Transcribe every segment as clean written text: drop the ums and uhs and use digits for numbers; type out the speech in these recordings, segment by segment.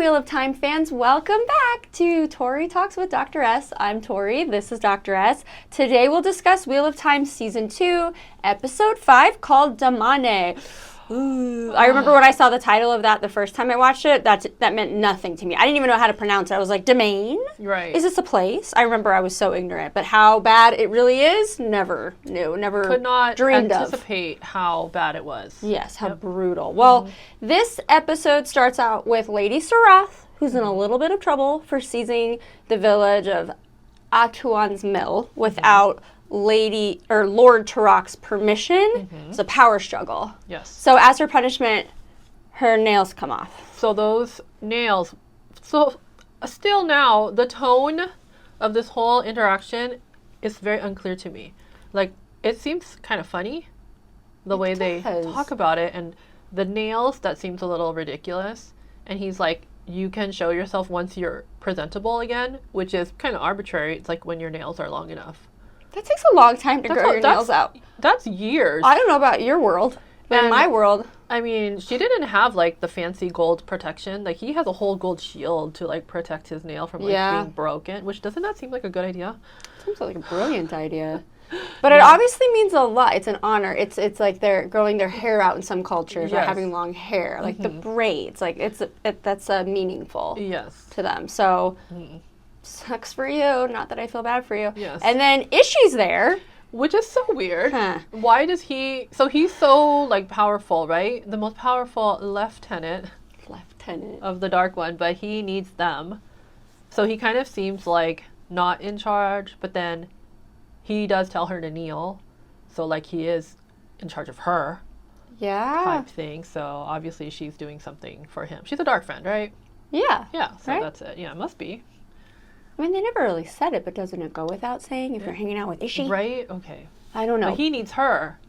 Wheel of Time fans, welcome back to Tori Talks with Dr. S. I'm Tori, this is Dr. S. Today we'll discuss Wheel of Time Season 2, Episode 5 called Damane. Ooh, I remember when I saw the title of that the first time I watched it, that meant nothing to me. I didn't even know how to pronounce it. I was like, Domain? Right. Is this a place? I remember I was so ignorant, but how bad it really is, never knew, never Could not dreamed anticipate how bad it was. Yes, how brutal. Well, this episode starts out with Lady Sarath, who's in a little bit of trouble for seizing the village of Atuan's Mill without Lord Turok's permission. It's a power struggle. Yes. So as her punishment, her nails come off. So those nails. So still now, the tone of this whole interaction is very unclear to me. Like, it seems kind of funny, the way they talk about it, and the nails, that seems a little ridiculous. And he's like, you can show yourself once you're presentable again, which is kind of arbitrary. It's like when your nails are long enough. That takes a long time to grow your nails out. That's years. I don't know about your world, but in my world... I mean, she didn't have, like, the fancy gold protection. Like, he has a whole gold shield to, like, protect his nail from, like, being broken. Which, doesn't that seem like a good idea? Seems like a brilliant idea. But it obviously means a lot. It's an honor. It's like they're growing their hair out in some cultures or having long hair. Like, the braids. Like, that's meaningful to them. So... Sucks for you. Not that I feel bad for you. Yes. And then Ishi's there. Which is so weird. Huh. Why does he... So he's so, like, powerful, right? The most powerful lieutenant of the Dark One, but he needs them. So he kind of seems like not in charge, but then he does tell her to kneel. So, like, he is in charge of her. Yeah. Type thing. So obviously she's doing something for him. She's a dark friend, right? Yeah. Yeah, so that's it. Yeah, it must be. I mean, they never really said it, but doesn't it go without saying if you're hanging out with Ishi? Right? Okay. I don't know. But he needs her.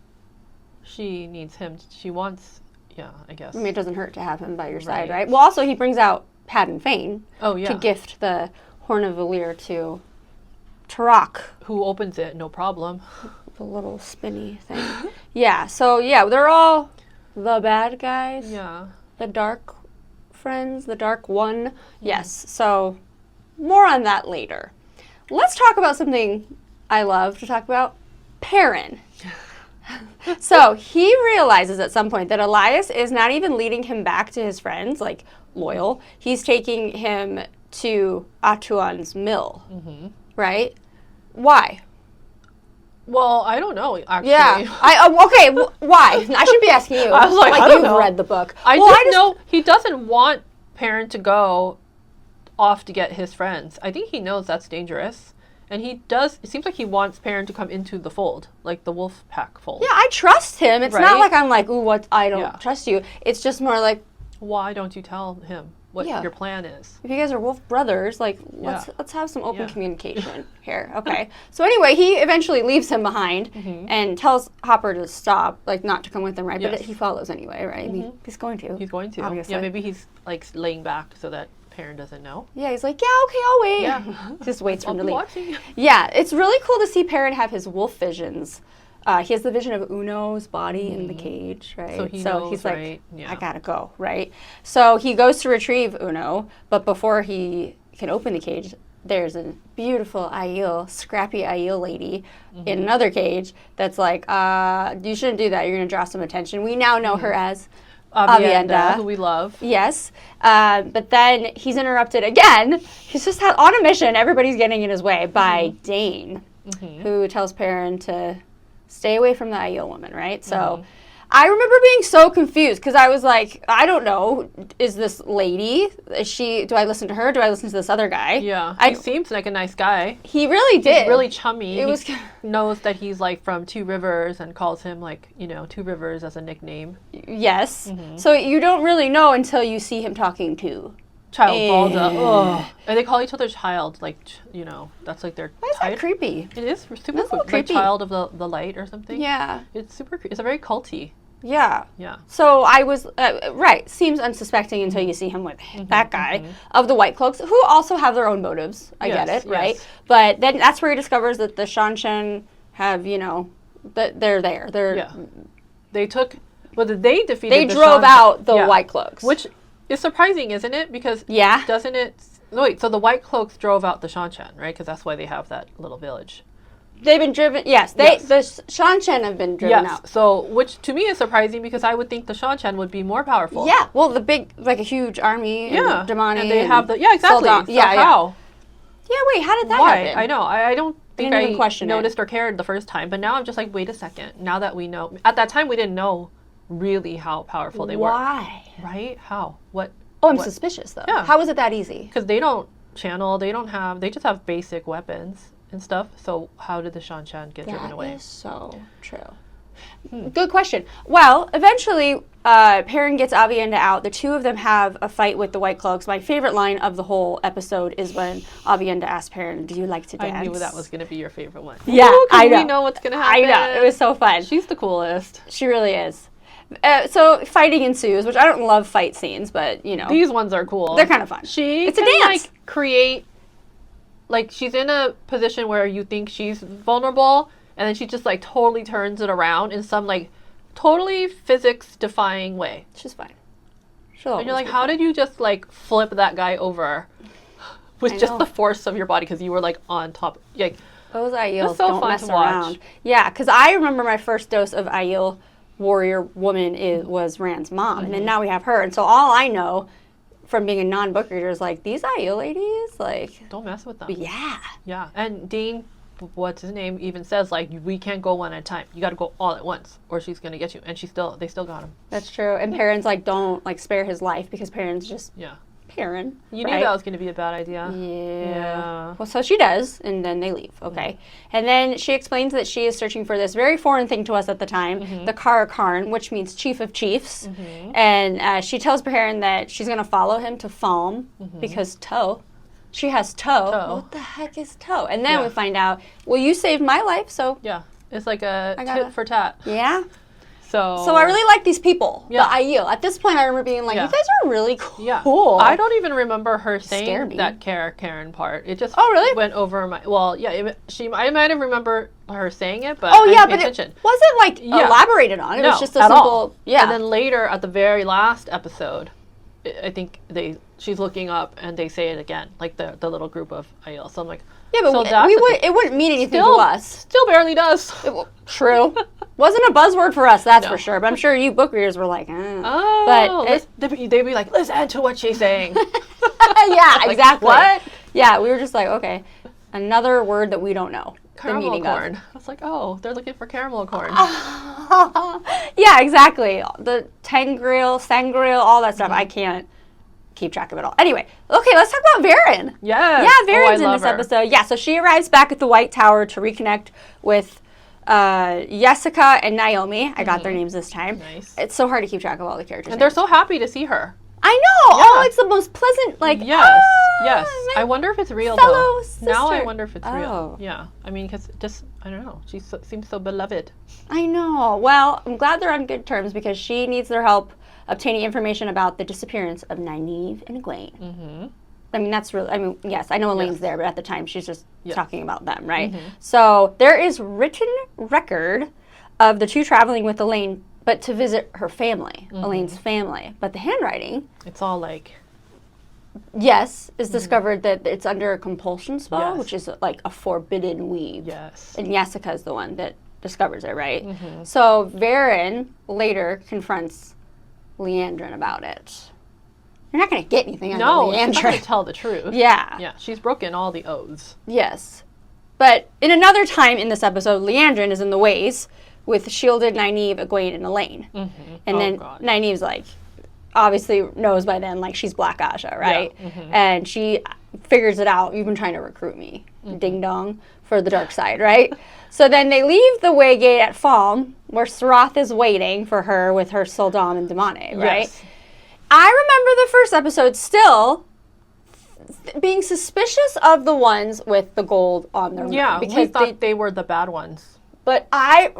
She needs him. She wants, I guess. I mean, it doesn't hurt to have him by your side, right? Well, also, he brings out Padden Fane to gift the Horn of Valir to Turok. Who opens it, no problem. The little spinny thing. They're all the bad guys. Yeah. The dark friends, the Dark One. Yes, so... More on that later. Let's talk about something I love to talk about, Perrin. So he realizes at some point that Elias is not even leading him back to his friends, like loyal. He's taking him to Atuan's mill, right? Why? Well, I don't know, actually. Yeah. Why? I should be asking you. I was like, I don't know. You've read the book. I just know he doesn't want Perrin to go off to get his friends. I think he knows that's dangerous. And he does, it seems like he wants Perrin to come into the fold, like the wolf pack fold. Yeah, I trust him. It's not like I'm like, ooh, I don't trust you. It's just more like, why don't you tell him what your plan is? If you guys are wolf brothers, like, let's have some open communication here. Okay. So anyway, he eventually leaves him behind and tells Hopper to stop, like not to come with him, right? But he follows anyway, right? I mean, he's going to. He's going to. Obviously. Yeah, maybe he's like laying back so that Perrin doesn't know. Yeah, he's like, yeah, okay, I'll wait. Yeah. Just waits for him to leave. Watching. Yeah, it's really cool to see Perrin have his wolf visions. He has the vision of Uno's body in the cage, right? So he's like, I gotta go, right? So he goes to retrieve Uno, but before he can open the cage, there's a beautiful Aiel, scrappy Aiel lady in another cage that's like, you shouldn't do that. You're gonna draw some attention. We now know her as Avienda, who we love. Yes. But then he's interrupted again. He's just on a mission. Everybody's getting in his way by Dane, who tells Perrin to stay away from the Aiel woman, right? So I remember being so confused because I was like, I don't know, is this lady, do I listen to her? Do I listen to this other guy? Yeah. He seems like a nice guy. He really did. He's really chummy. He knows that he's like from Two Rivers and calls him like, Two Rivers as a nickname. Yes. So you don't really know until you see him talking to Child Balda. Ugh. And they call each other child, like, that's like their Why is that creepy? It is super creepy. Like child of the light or something. Yeah. It's super creepy. It's a very culty. Yeah. Yeah. So I was, seems unsuspecting until you see him with that guy of the White Cloaks, who also have their own motives. I get it, right? Yes. But then that's where he discovers that the Shanshan have, that they're there. They took, they defeated They drove out the White Cloaks. Which It's surprising, isn't it? Because Yeah. doesn't it... Wait, so the White Cloaks drove out the Shan-Chan, right? Because that's why they have that little village. They've been driven. Yes, the Shan-Chan have been driven out. So, which to me is surprising because I would think the Shan-Chan would be more powerful. Yeah. Well, the big, like a huge army. Yeah. And damane. And they have the... Yeah, exactly. Soldat- So yeah, how? Yeah, wait, how did that Why? happen? I know. I don't think didn't even question it. noticed or cared the first time. But now I'm just like, wait a second. Now that we know... At that time, we didn't know really how powerful they were. Why? Right? How? What? Oh, I'm what? suspicious, though. Yeah. How was it that easy? Because they don't channel. They don't have... They just have basic weapons and stuff. So how did the Shan-Chan get driven away? That is so true. Good question. Well, eventually, Perrin gets Aviendha out. The two of them have a fight with the White Cloaks. My favorite line of the whole episode is when Aviendha asks Perrin, "Do you like to dance?" I knew that was going to be your favorite one. Yeah, Ooh, 'cause I know. We know what's going to happen. I know. It was so fun. She's the coolest. She really is. So fighting ensues, which I don't love fight scenes, but you know, These ones are cool. they're kind of fun. It's a can, dance. like, create... Like, she's in a position where you think she's vulnerable, and then she just, like, totally turns it around in some, like, totally physics-defying way. She's fine. And you're like, how did you just, like, flip that guy over with just the force of your body? Because you were, like, on top. Like, those Aiels so don't fun mess to watch. around. Yeah, because I remember my first dose of Aiel warrior woman was Rand's mom, and then now we have her. And so all I know from being a non-book reader is like, these Aiel ladies, like... Don't mess with them. Yeah. Yeah. And Dean, what's his name, even says, like, we can't go one at a time. You got to go all at once, or she's going to get you. And they still got him. That's true. And Perrin's like, don't, like, spare his life, because Perrin's just... Yeah. Perrin. You knew that was going to be a bad idea. Yeah. Well, so she does, and then they leave. Okay. And then she explains that she is searching for this very foreign thing to us at the time, the Kara Karn, which means chief of chiefs. And she tells Perrin that she's going to follow him to Falm because she has toe. What the heck is toe? And then we find out, well, you saved my life, so... Yeah. It's like a tit for tat. Yeah. So I really like these people, Yeah. the Aiel. At this point, I remember being like, you guys are really cool. Yeah. I don't even remember her saying that Karen part. It just went over my... Well, yeah, I might have remembered her saying it, but I didn't pay attention. It wasn't, like, elaborated on. It was just a simple... Yeah. And then later, at the very last episode, I think she's looking up and they say it again, like the little group of Aiel. So I'm like... Yeah, but it wouldn't mean anything to us. Still barely does. True. Wasn't a buzzword for us, that's for sure. But I'm sure you book readers were like, But they'd be like, listen to what she's saying. Yeah, like, exactly. What? Yeah, we were just like, okay, another word that we don't know. Caramel the meaning corn. Of. I was like, oh, they're looking for caramel corn. Yeah, exactly. The sangreal, all that stuff. I can't keep track of it all. Anyway, okay, let's talk about Perrin. Yes. Yeah, Perrin's in this episode. Yeah, so she arrives back at the White Tower to reconnect with Jessica and Naomi. I got their names this time. Nice. It's so hard to keep track of all the characters. And they're so happy to see her. I know. Yeah. Oh, it's the most pleasant, like, yes. I wonder if it's real, though. sister. Now I wonder if it's Oh. real. Yeah. I mean, because I don't know. She seems so beloved. I know. Well, I'm glad they're on good terms because she needs their help obtaining information about the disappearance of Nynaeve and Egwene. Mm-hmm. I mean, that's really, yes, I know Elaine's there, but at the time she's just talking about them, right? Mm-hmm. So there is written record of the two traveling with Elaine, but to visit her family, Elaine's family. But the handwriting... It's all like... Yes, is discovered that it's under a compulsion spell, which is like a forbidden weave. Yes. And Jessica is the one that discovers it, right? Mm-hmm. So Perrin later confronts Liandrin about it. You're not going to get anything out of Liandrin. No, she's not going to tell the truth. Yeah. Yeah, she's broken all the oaths. Yes. But in another time in this episode, Liandrin is in the ways with shielded Nynaeve, Egwene, and Elaine. Mm-hmm. And then Nynaeve's like, obviously knows by then, like, she's Black Aja, right? Yeah. Mm-hmm. And she figures it out. You've been trying to recruit me, ding dong, for the dark side, right? So then they leave the way gate at Falm, where Sarath is waiting for her with her Soldam and damane, right? Yes. I remember the first episode still being suspicious of the ones with the gold on their because we thought they were the bad ones. But I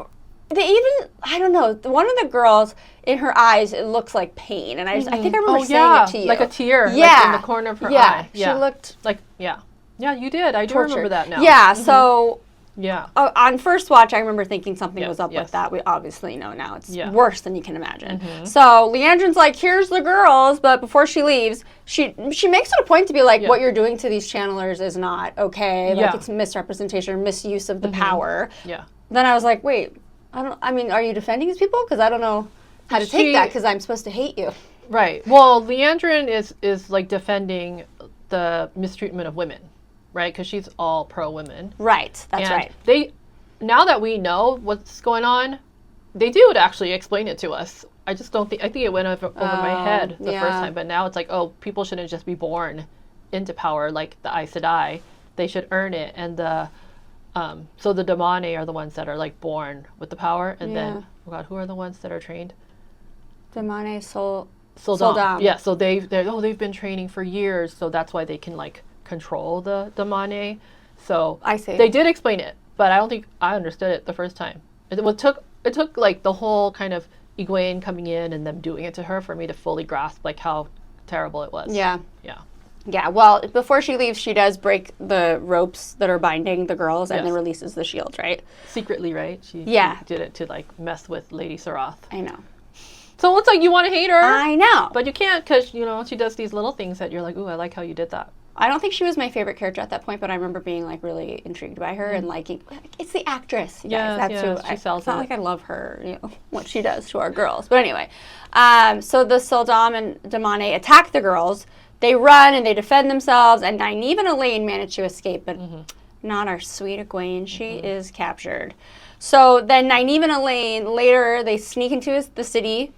don't know, one of the girls, in her eyes, it looks like pain. And I think I remember saying it to you. Like a tear, like in the corner of her eye. Yeah, she looked... Like, yeah, you did. I do remember that now. Yeah, so Yeah. On first watch, I remember thinking something was up yes. with that. We obviously know now it's Yeah. worse than you can imagine. So Leandrin's like, here's the girls, but before she leaves, she makes it a point to be like, what you're doing to these channelers is not okay. Like it's misrepresentation or misuse of the power. Yeah. Then I was like, wait, are you defending these people? Because I don't know how to take that because I'm supposed to hate you. Right. Well, Leandrin is like defending the mistreatment of women, right? Because she's all pro-women. Right. That's right. Now that we know what's going on, they do actually explain it to us. I just don't think, I think it went over my head the first time, but now it's like, oh, people shouldn't just be born into power like the Aes Sedai. They should earn it. And so the damane are the ones that are like born with the power. And then, oh God, who are the ones that are trained? Damane, Soldam. Yeah, so they've been training for years, so that's why they can like control the damane. So I see. They did explain it, but I don't think I understood it the first time. It took like the whole kind of Egwene coming in and them doing it to her for me to fully grasp like how terrible it was. Yeah. Yeah. Yeah, well, before she leaves, she does break the ropes that are binding the girls and then releases the shield, right? Secretly, right? She did it to like mess with Lady Sarath. I know. So it's like you want to hate her. I know. But you can't because, you know, she does these little things that you're like, ooh, I like how you did that. I don't think she was my favorite character at that point, but I remember being like really intrigued by her and liking, it's the actress. That's who she sells it's not like I love her, you know, what she does to our girls. But anyway, so the Soldam and damane attack the girls. They run and they defend themselves, and Nynaeve and Elaine manage to escape, but not our sweet Egwene. She is captured. So then Nynaeve and Elaine, later, they sneak into the city.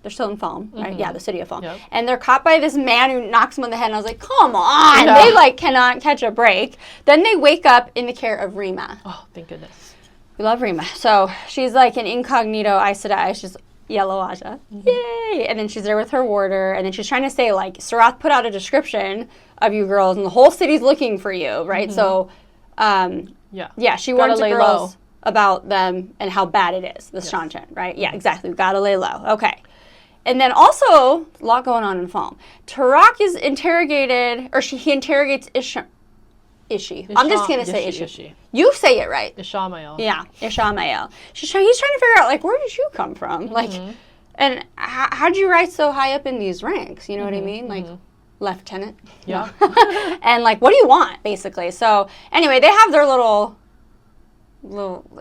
They're still in Falm, right? Yeah, the city of Falm. Yep. And they're caught by this man who knocks them on the head, and I was like, come on! Yeah. They, like, cannot catch a break. Then they wake up in the care of Rima. Oh, thank goodness. We love Rima. So she's like an incognito Aes Sedai. She's Yellow Aja. Yay! And then she's there with her warder, and then she's trying to say, like, Sarath put out a description of you girls, and the whole city's looking for you, right? So, she warns the girls about them and how bad it is, the Shanchen, right? Yeah, exactly. We've got to lay low. Okay. And then also, a lot going on in Falm. Tarak is interrogated, or he interrogates Ishi. I'm just going to say Ishi. You say it right. Ishamael. Yeah, Ishamael. He's trying to figure out, like, where did you come from? Like, and how'd you rise so high up in these ranks? You know what I mean? Like, lieutenant. Yeah. And, like, what do you want, basically? So, anyway, they have their little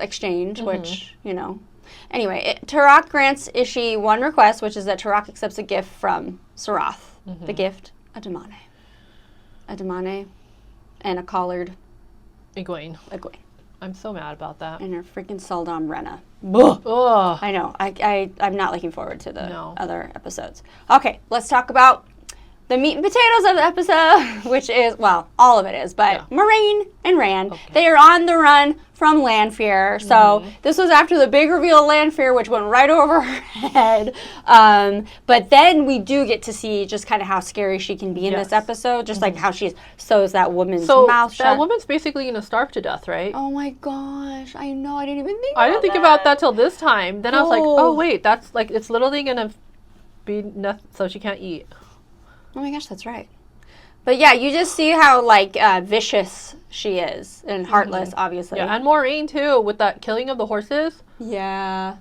exchange, which, you know. Anyway, Tarak grants Ishi one request, which is that Tarak accepts a gift from Sarath. The gift, a damane. A damane and a collared Egwene. I'm so mad about that. And her freaking Saldam Renna. Ugh. I know. I'm not looking forward to the other episodes. Okay, let's talk about the meat and potatoes of the episode, which is, well, all of it is, but Moiraine and Rand, they are on the run from Lanfear. So this was after the big reveal of Lanfear, which went right over her head. But then we do get to see just kind of how scary she can be in this episode, just like how she sews that woman's mouth shut. That woman's basically going to starve to death, right? Oh my gosh, I know, I didn't even think I didn't think about that till this time. Then I was like, oh wait, that's like, it's literally going to be nothing, so she can't eat. Oh my gosh, that's right. But yeah, you just see how, like, vicious she is and heartless, obviously. Yeah, and Moiraine, too, with that killing of the horses. Yeah.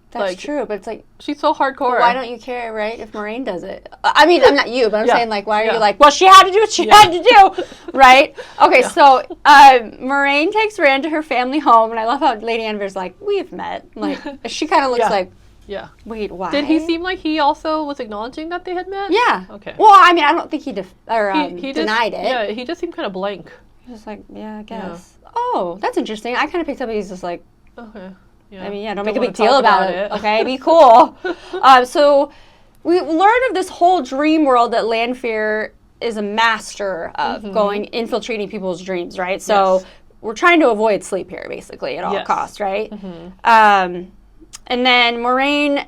That's like, true, but it's like... She's so hardcore. Why don't you care, right, if Moiraine does it? I mean, I'm not you, but I'm saying, like, why are you like, well, she had to do what she had to do, right? Okay, so Moiraine takes Rand to her family home, and I love how Lady Anver's like, we've met. Like, she kind of looks like... Yeah. Wait, why? Did he seem like he also was acknowledging that they had met? Yeah. Okay. Well, I mean, I don't think he denied it. Yeah, he just seemed kind of blank. He was like, yeah, I guess. Yeah. Oh, that's interesting. I kind of picked up he's just like, okay. Yeah. I mean, don't make a big deal about it. Okay, be cool. So we learn of this whole dream world that Lanfear is a master of infiltrating people's dreams, right? So we're trying to avoid sleep here, basically, at all costs, right? And then Moiraine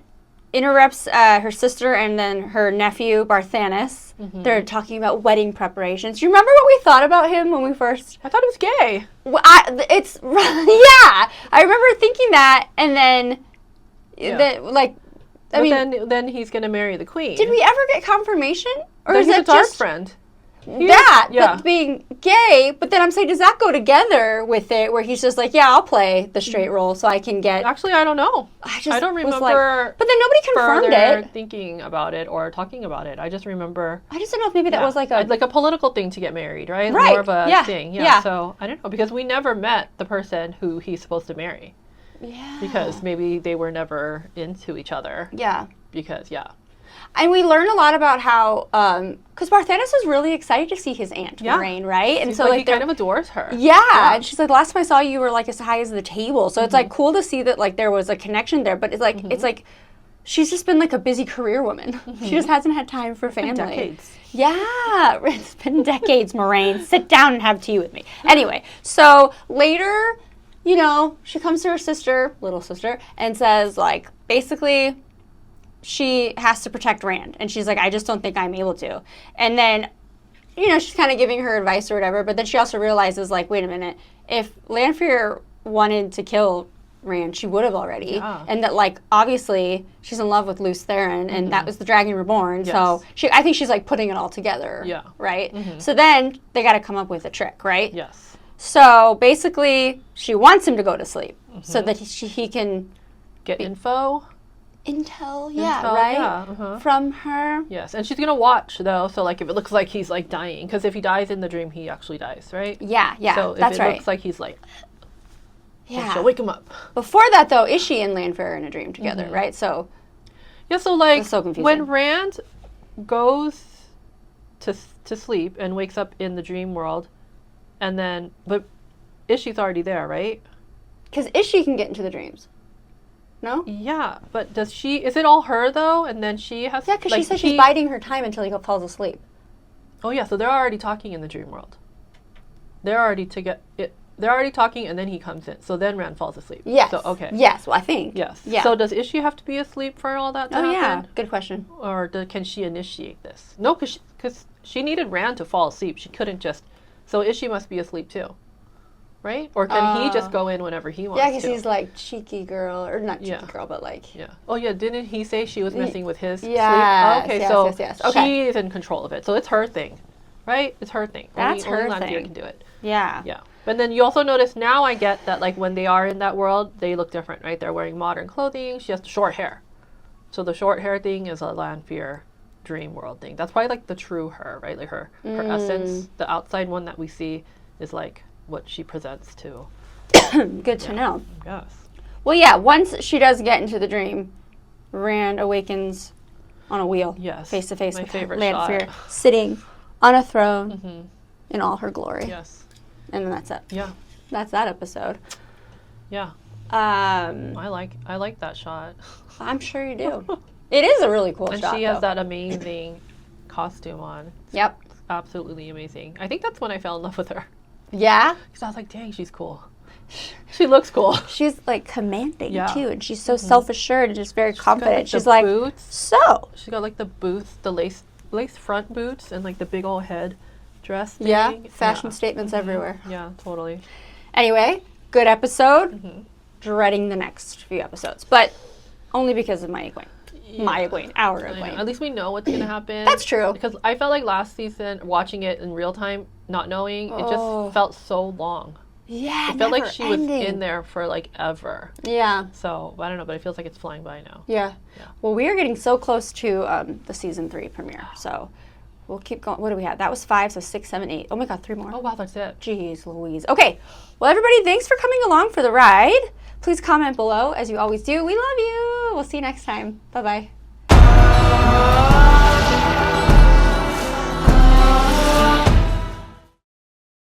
interrupts her sister and then her nephew, Barthanes. They're talking about wedding preparations. Do you remember what we thought about him when we first... I thought he was gay. Well, I remember thinking that, and then, then he's going to marry the queen. Did we ever get confirmation? Or is it a dark friend? but being gay. But then I'm saying, does that go together with it, where he's just like, yeah, I'll play the straight role so I can get. Actually, I don't know. I don't remember. But then nobody confirmed it. Thinking about it or talking about it. I just remember. I just don't know if maybe that was like a political thing to get married, right? Right. More of a thing. Yeah. So I don't know, because we never met the person who he's supposed to marry. Yeah. Because maybe they were never into each other. Yeah. Because And we learn a lot about how, because Barthanes is really excited to see his aunt, Moiraine, right? And so like he kind of adores her. Yeah, and she's like, last time I saw you, you were like as high as the table. So it's like cool to see that like there was a connection there. But it's like she's just been like a busy career woman. She just hasn't had time for family. Decades. Yeah, it's been decades, Moiraine. Sit down and have tea with me. Anyway, so later, you know, she comes to her sister, little sister, and says like, basically, she has to protect Rand. And she's like, I just don't think I'm able to. And then, you know, she's kind of giving her advice or whatever. But then she also realizes, like, wait a minute. If Lanfear wanted to kill Rand, she would have already. Yeah. And that, like, obviously, she's in love with Luce Theron. And that was the Dragon Reborn. Yes. So I think she's, like, putting it all together. Yeah. Right? So then they got to come up with a trick, right? Yes. So basically, she wants him to go to sleep so that he can get intel, right? Yeah, from her. Yes, and she's gonna watch though. So like, if it looks like he's like dying, because if he dies in the dream, he actually dies, right? Yeah. So if that's it looks like he's like, she'll wake him up. Before that, though, Ishii and Lanfear are in a dream together, right? So so like so confusing. When Rand goes to sleep and wakes up in the dream world, and then but Ishii's already there, right? Because Ishii can get into the dreams. No? Yeah, but does she? Is it all her though? And then she has. Yeah, because she said she's biding her time until he falls asleep. Oh yeah, so they're already talking in the dream world. They're already They're already talking, and then he comes in. So then Rand falls asleep. Yes. So okay. Yes. Well, I think. Yes. Yeah. So does Ishii have to be asleep for all that to happen? Yeah. Good question. Or can she initiate this? No, because she needed Rand to fall asleep. She couldn't just. So Ishii must be asleep too. Right? Or can he just go in whenever he wants to? Yeah, because he's like cheeky girl, or not cheeky girl, but like... Yeah. Oh, yeah, didn't he say she was messing with his sleep? Okay, yes. She's in control of it. So it's her thing, right? It's her thing. That's only her Lanfear thing. can do it. Yeah. Yeah. But then you also notice, now I get that like when they are in that world, they look different, right? They're wearing modern clothing. She has the short hair. So the short hair thing is a Lanfear dream world thing. That's probably like the true her, right? Like her essence. The outside one that we see is like what she presents to. Good to know. Yes. Well, yeah, once she does get into the dream, Rand awakens on a wheel. Yes. Face to face with Lanfear, sitting on a throne in all her glory. Yes. And then that's it. Yeah. That's that episode. Yeah. I like that shot. I'm sure you do. It is a really cool shot. And she has that amazing costume on. Yep. It's absolutely amazing. I think that's when I fell in love with her. Yeah? Because I was like, dang, she's cool. She looks cool. She's like commanding too, and she's so self-assured and just very confident. She's like boots. So. She's got like the boots, the lace front boots, and like the big old head dress thing. Yeah, fashion statements everywhere. Yeah, totally. Anyway, good episode. Dreading the next few episodes, but only because of my Egwene, our Egwene. At least we know what's gonna happen. That's true. Because I felt like last season, watching it in real time, not knowing, it just felt so long. Yeah, it felt like she was in there for like ever. Yeah. So I don't know, but it feels like it's flying by now. Yeah. Well, we are getting so close to the season 3 premiere, so we'll keep going. What do we have? That was 5, so 6, 7, 8. Oh my God, 3 more. Oh wow, that's it. Jeez Louise. Okay. Well, everybody, thanks for coming along for the ride. Please comment below, as you always do. We love you. We'll see you next time. Bye-bye.